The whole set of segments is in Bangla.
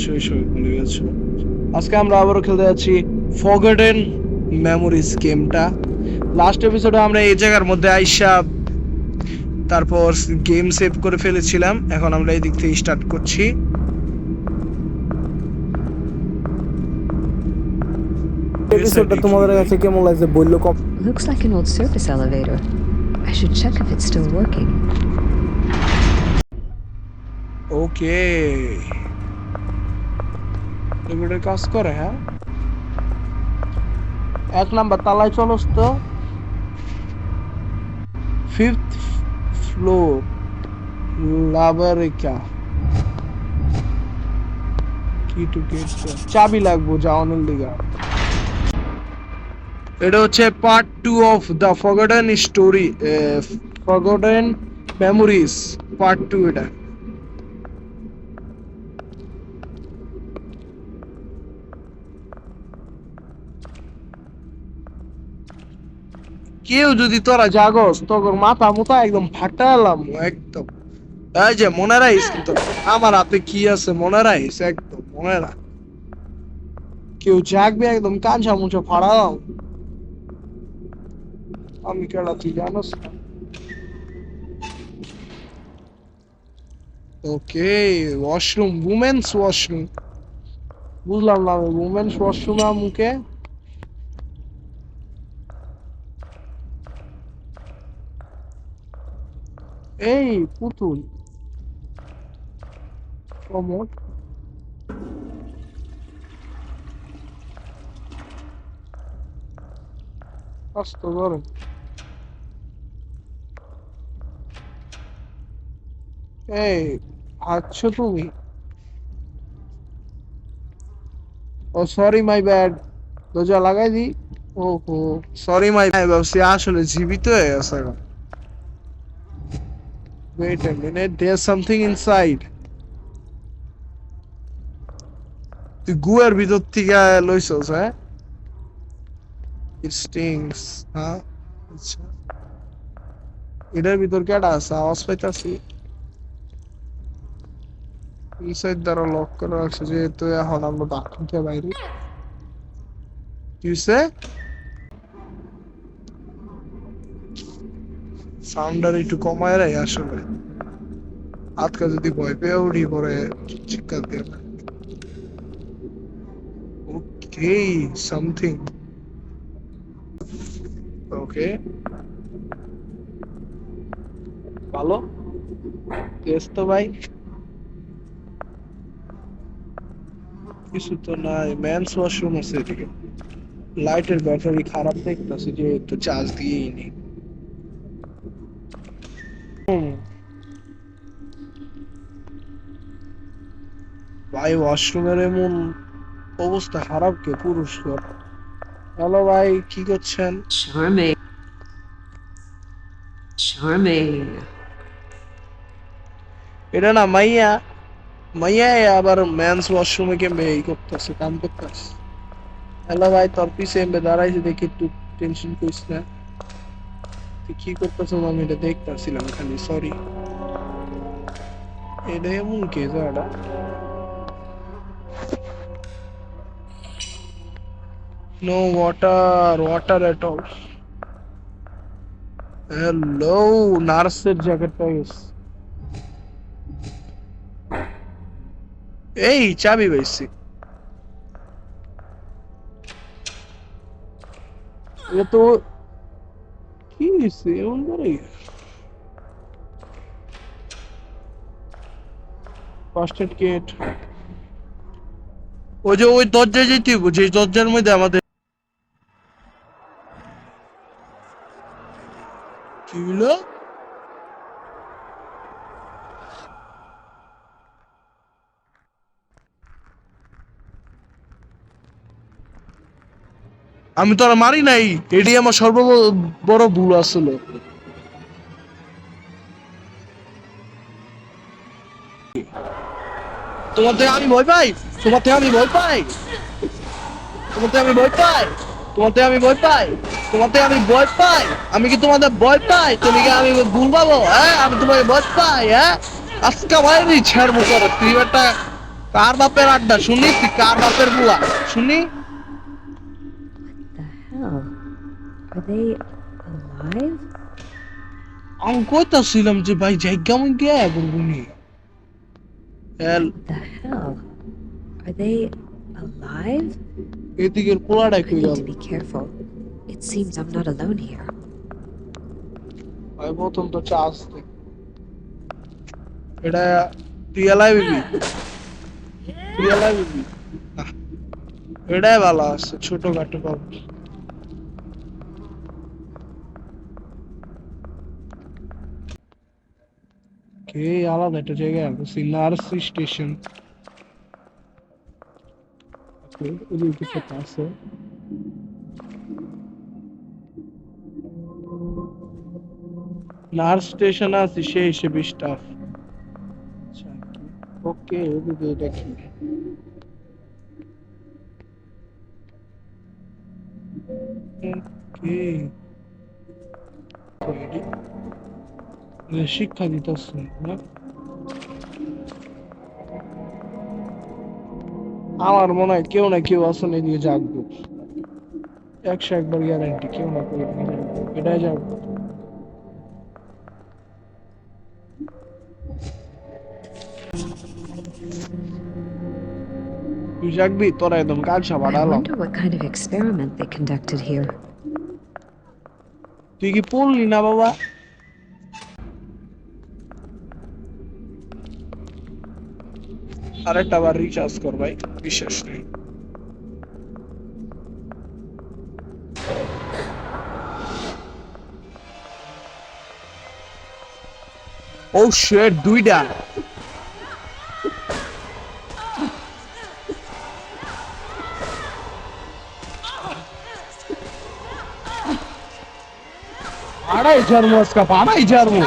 শৈশবে ভুলে গেছো। আজকে আমরা আবারও খেলতে যাচ্ছি ফরগটেন মেমোরিজ গেমটা। লাস্ট এপিসোডে আমরা এই জায়গার মধ্যে আইসা তারপর গেম সেভ করে ফেলেছিলাম। এখন আমরা এই দিক থেকে স্টার্ট করছি। এপিসোডটা তোমাদের কাছে কেমন লাগছে বললো কম। Looks like an old surface elevator. I should check if it's still working. ওকে, এগুলোর কাজ করে। হ্যাঁ, 1 নাম্বার তালায় চলস তো। 5th floor লাভারিকা। কি টু গেট চাবি লাগবো যাওয়ানোর লিগা। এটা হচ্ছে part 2 of the forgotten story, forgotten memories part 2। এটা কেউ যদি তোরা জাগস তখন মাথা মুথা একদম ফাটালাম একদম। এই যে মনে রাখিস, কিন্তু আমার হাতে কি আছে মনে রাখিস, একদম মনে রাখ। কেউ জাগবে একদম কাঁচা মুচা ফাড়ালাম। আমি কেডা তুই জানোস না? ওকে, ওয়াশরুম, উমেন্স ওয়াশরুম। বুঝলাম না, উমেন্স ওয়াশরুমে মুখে এই পুতুল কমোড। কষ্ট গরম। এই আছো তুমি? ও সরি, মাই ব্যাড। দরজা লাগাই দি। ওহো সরি মাই ভাবছি আসলে জীবিত হয়ে গেছে এখন। Wait a minute, there's something inside. তুই গুয়ার ভিতর থেকে লইছস? হ্যাঁ, it stings. হ্যাঁ, আচ্ছা, এটার ভিতর কেডা আছে? আওয়াজ পাইতাছি। ইনসাইড দ্বারা লক করা আছে, যেহেতু এখন আমরা বাথরুম থেকে বাইরে। কি হইছে? সাউন্ডার একটু কমায় রাই আসলে। আজকে যদি ভয় পেয়ে উঠি পরে চিৎকার দিয়ে। ওকে, সামথিং। ওকে, ভালো টেস্ট তো ভাই। কিছু তো নাই। মেন্স ওয়াশরুম আছে এদিকে। লাইটের ব্যাটারি খারাপ দেখতেছি, যে একটু চার্জ দিয়েই নি। ভাই ওয়াশরুমের এমন অবস্থা খারাপ কে? পুরস্কার। হ্যালো ভাই, কি করছেন? Charming. Charming. এটা না মাইয়া, মাইয়া আবার মেন্স ওয়াশরুমে কে মেয়ে করতেছে, কাম করতেছে। হ্যালো ভাই, তোর পিছে এমবে দাঁড়াইছে দেখি, একটু টেনশন করিস না। তুই কি করতেছো? আমি এটা দেখতেছিলাম খালি, সরি। এটা এমন কে জায়গাটা? No water, water at all. Hello, নার্সের জ্যাকেটটা গেছে। এই চাবি পাইছি। এটা তো কি হইছে এমন করে? First aid kit. ওই যে ওই দরজায় যেতে হবে, যে দরজার মধ্যে আমাদের। কি হলো? আমি তো আর মারি নাই, এটি আমার সর্ববড় ভুল আসলে। তোমার থেকে আমি ভয় পাই? তোমার থেকে আমি ভয় পাই? তোমার থেকে আমি ভয় পাই? তোমার থেকে আমি ভয় পাই? তোমার থেকে আমি ভয় পাই? আমি কি তোমাদের ভয় পাই? তুমি কি আমি ভুল পাবো? হ্যাঁ, আমি তোমাকে ভয় পাই? হ্যাঁ, আজকে ভাই ছাড়বো করে তুই একটা কার বাপের আড্ডা শুনি, তুই কার বাপের বুয়া শুনি? The hell? Are they alive? আমি কইতাছিলাম যে ভাই জায়গা মুই গিয়া বলবুনি এল The hell? Are they alive? এদিকের পোলাটাই I কই need গেল। to be careful. It seems I'm not alone here. ভাই প্রথম তো চার্জ দে। এটা তুই এলাই বিবি, তুই এলাই বিবি। না, এটাই ভালো আছে, ছোটখাটো পাবো। কে আলাদা একটা জায়গায় আছে, নার্সি স্টেশন। ওদিকে কিছু একটা আছে। নার্স স্টেশন আছে, সে হিসেবে স্টাফ। আচ্ছা, ওকে, ওদিকে এটা কি? ওকে, শিক্ষা দিতেছে না? আমার মনে হয় কেউ না কেউ আসলে এদিকে জাগবো, 101 গ্যারান্টি কেউ না কেউ এদিকে জাগবো, এটাই জাগবো। তুই জাগবি, তোরা একদম কাল I সাবাড়ালাম। wonder what kind of experiment they conducted here. তুই কি পড়লি না বাবা? আরেকটা বার রিচার্জ কর ভাই, বিশ্বাস নেই। ও শিট, দুইটা। আড়াই ঝাড়মু আজকা, আড়াই ঝাড়মু।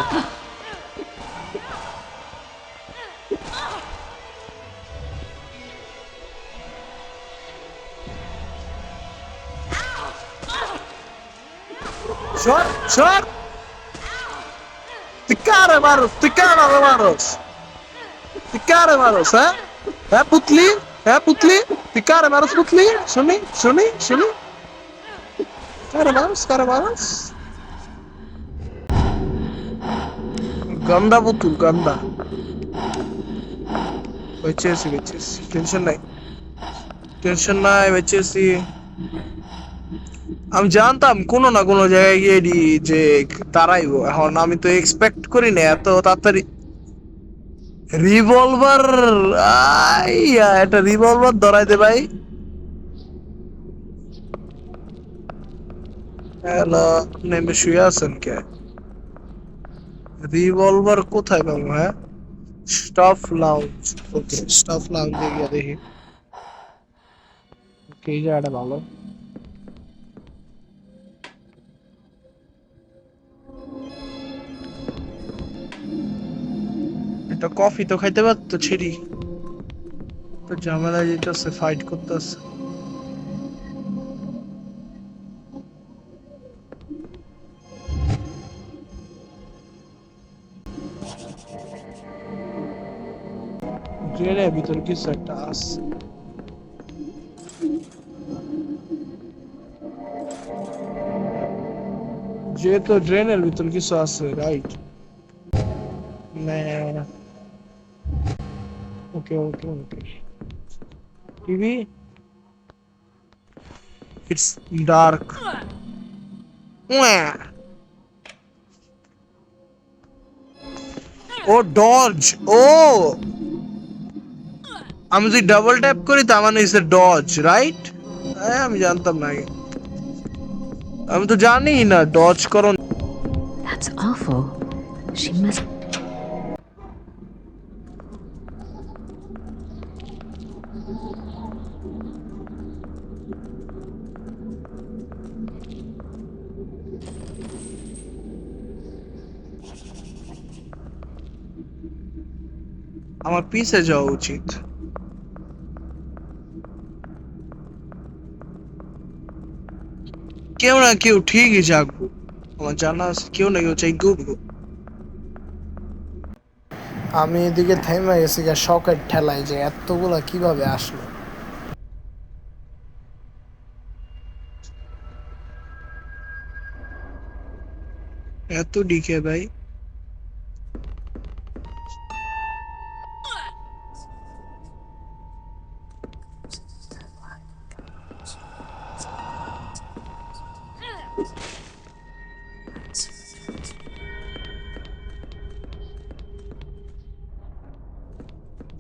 সর সর, তুই কারে মারস, তুই কারে মারস, তুই কারে মারস, হ্যাঁ হ্যাঁ পুতলি, হ্যাঁ পুতলি, তুই কারে মারস পুতলি? শুনি শুনি শুনি, কারে মারস, কারে মারস? গন্দা পুতুল, গন্দা। বেঁচেছি বেঁচেছি, টেনশন নাই, টেনশন নাই, বেঁচেছি। আমি জানতাম কোনো না কোনো জায়গায় গিয়ে যে তারাইবো, এখন আমি তো এক্সপেক্ট করি না এত তাড়াতাড়ি। রিভলভার, আইয়া একটা রিভলভার ধরাই দে ভাই। হ্যালো, নেমে শুয়ে আছেন কে? রিভলভার কোথায় পাবো? হ্যাঁ, স্টাফ লাউঞ্জ। ওকে, স্টাফ লাউঞ্জে গিয়ে দেখি। ওকে, এই জায়গাটা ভালো। একটা কফি তো খাইতে পারতো, ছেড়ি তো ঝামেলা যেতেছে, ফাইট করতেছে। ড্রেনের ভিতর কিছু একটা আছে। যেহেতু ড্রেনের ভিতর কিছু আছে, রাইট? না, okay okay okay. TV, it's dark. Oh dodge, oh আমি যদি ডাবল ট্যাপ করি তার মানে ইটস ডজ, রাইট? আমি জানতাম না আগে, আমি তো জানি না ডজ করো। That's awful. She must. আমার পিছে যাওয়া উচিত। কেউ না কেউ ঠিকই জাগবো, আমার জানা আছে কেউ না কেউ চাই উঠবো। আমি এদিকে থেমে গেছি গা শকের ঠেলায় যে এতগুলা কিভাবে আসলো। এত ডিকে ভাই।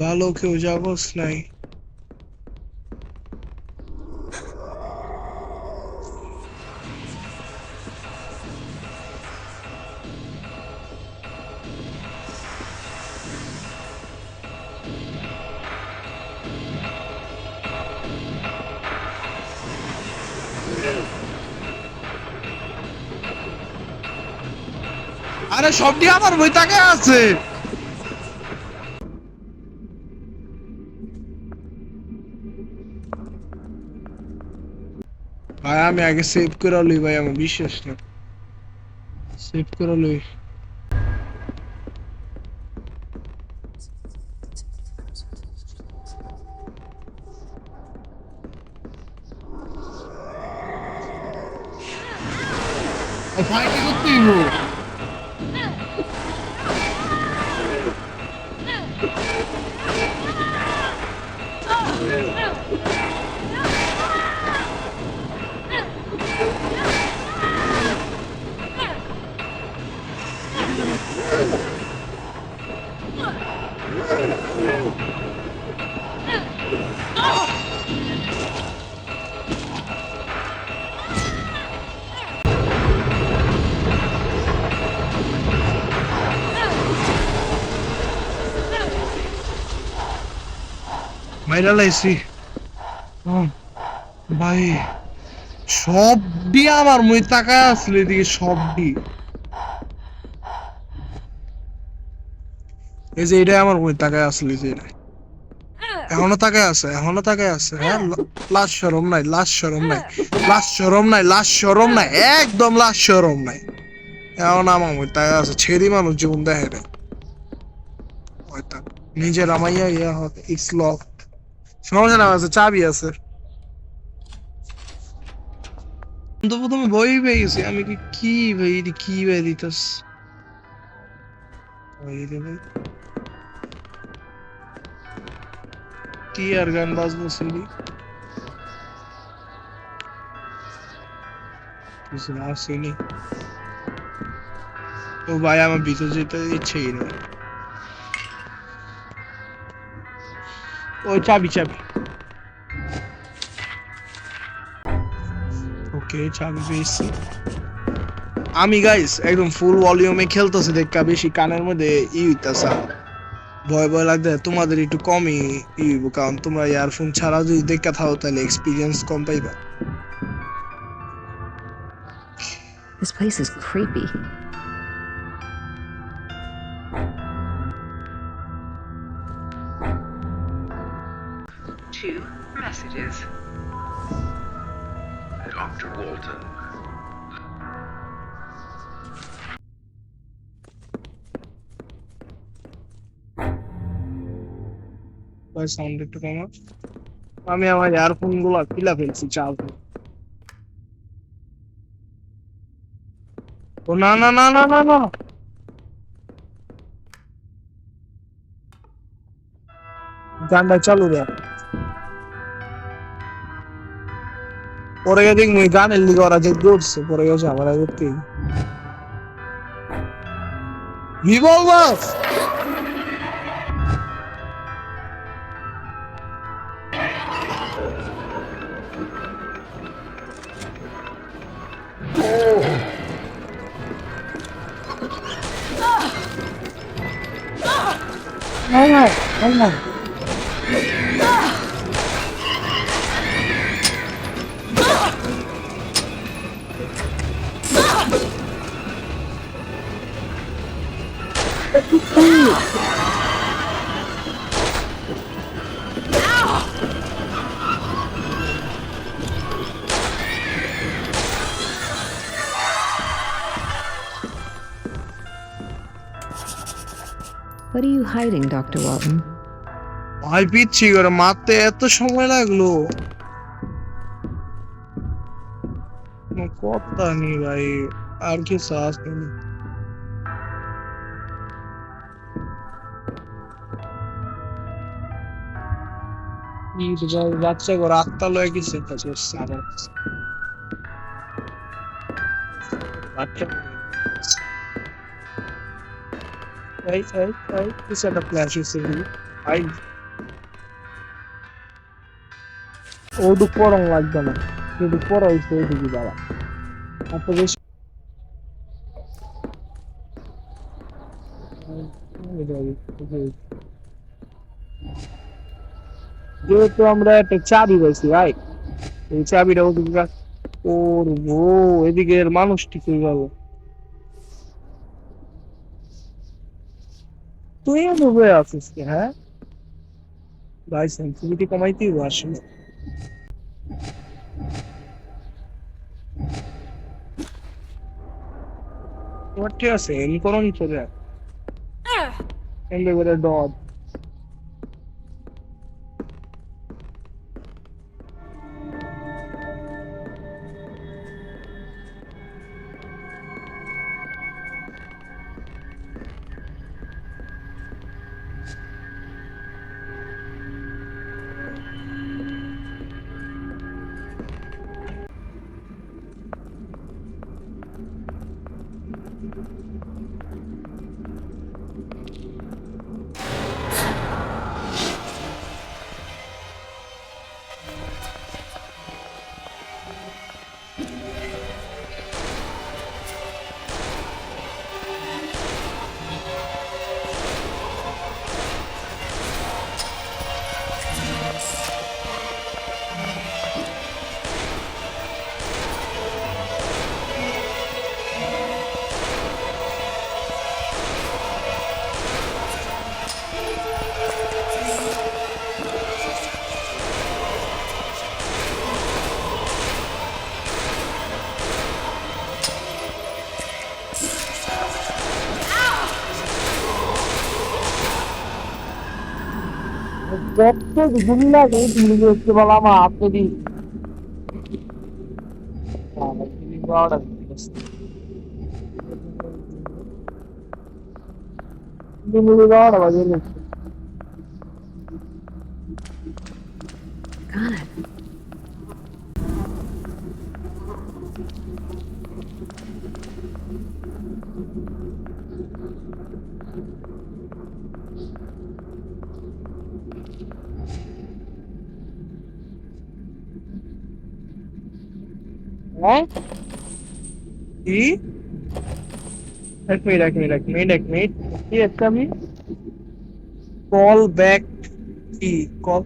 ভালো কেউ যাবস নাই। আরে সবটি আমার বই তাকে আছে। ভাই আমি আগে সেভ করে লই ভাই, আমার বিশ্বাস না। সেভ করে লই। ভাই কি করতে হইব? মাইরা লাইছি। ভাই সবডি আমার মই তাকায় আসলে এদিকে সবডি। এই যে এটা আমার মই তাকায় আসলে যে এটা। এখনো তাকায় আছে, এখনো তাকায় আছে। হ্যাঁ লাশ শরম নাই, লাশ শরম নাই, লাশ শরম নাই, লাশ শরম নাই, একদম লাশ শরম নাই। এখন আমার মই তাকায় আছে, ছেড়ি মানুষ জীবন দেখে রে। নিজের আমাইয়া ইয়া হবে ইটস লক। সমস্যা না, আছে চাবি আছে। তো প্রথমে বই পেয়ে গেছি আমি, কি ভাই এটা কি ভাই দিতাস ভাই রে ভাই। কি আর গান বাজবো সিডি কিছু না আসেনি। ও ভাই আমার ভিতর যেতে ইচ্ছেই নেই। ওই চাবি চাবি। ওকে চাবি পেয়েছি আমি। গাইস একদম ফুল ভলিউমে খেলতেছে দেখা বেশি কানের মধ্যে হইতাছে, ভয় ভয় লাগবে। তোমাদের একটু কমই হইব, কারণ তোমরা ইয়ারফোন ছাড়া যদি দেখা থাও তাহলে এক্সপিরিয়েন্স কম পাইবা। This place is creepy. Two messages. Dr. Walton. ভাই সাউন্ড একটু কমা। আমি আমার ইয়ারফোন গুলো খুলে ফেলছি চার্জ। ও না না না না না না, গানটা চালু রে। পরে গিয়ে দেখ মুই গানের লিগে ওরা যে দৌড়ছে, পরে গেছে আমার আগে বিবল বাস। What are you hiding, Dr. Walton? ভাই পিচ্ছি করে মারতে এত সময় লাগলো? কোনো কথা নেই ভাই, আর কি সাহস নেই। বাচ্চা করে আত্মা লয়ে গেছে আবার বাচ্চা কিছু একটা ফ্ল্যাশ হয়েছে ভাই, ওটু পরং লাগবে না, কিন্তু পর হয়েছে ওইদিকে দাঁড়া এত বেশি। যেহেতু আমরা একটা চাবি পাইছি ভাই, এই চাবিটা ওদিকে করবো, এদিকের মানুষটি কই গেল? তুই ডুবে আছিস কি? হ্যাঁ ভাই, সেন্সিটিভিটি কমাইতেই আসলে। তোমার ঠিক আছে, এমনি করো নি চলে এমনি করে ডট। দেখতে গুল্লা গুলি করতে বললাম আপনি God. কি? এক মিনিট কি একটা আমি কল ব্যাক কি কল